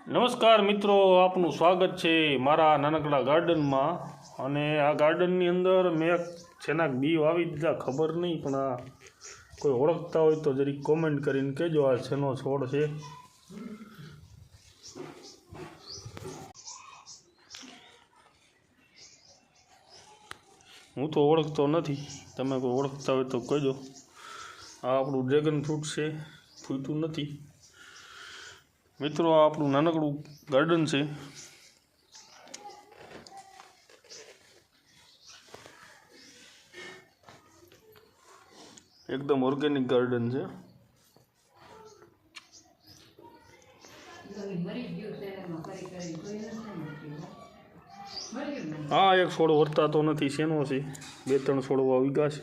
નમસ્કાર મિત્રો, આપનું સ્વાગત છે મારા નાનકડા ગાર્ડનમાં। અને આ ગાર્ડનની અંદર મેં છેનાક બી વાવી દીધા, ખબર નહીં પણ આ કોઈ ઓળખતા હોય તો જરીક કોમેન્ટ કરીને કહેજો આ શેનો છોડ છે। હું તો ઓળખતો નથી, તમે કોઈ ઓળખતા હોય તો કહેજો। આ આપણું ડ્રેગન ફ્રૂટ છે, ફૂટ્યું નથી મિત્રો। આ આપણું નાનકડું ગાર્ડન છે। એકદમ ઓર્ગેનિક ગાર્ડન છે। હા, એક છોડ વર્તાતો નથી, શેનો છે? 2-3 છોડવા ઉગ્યા છે।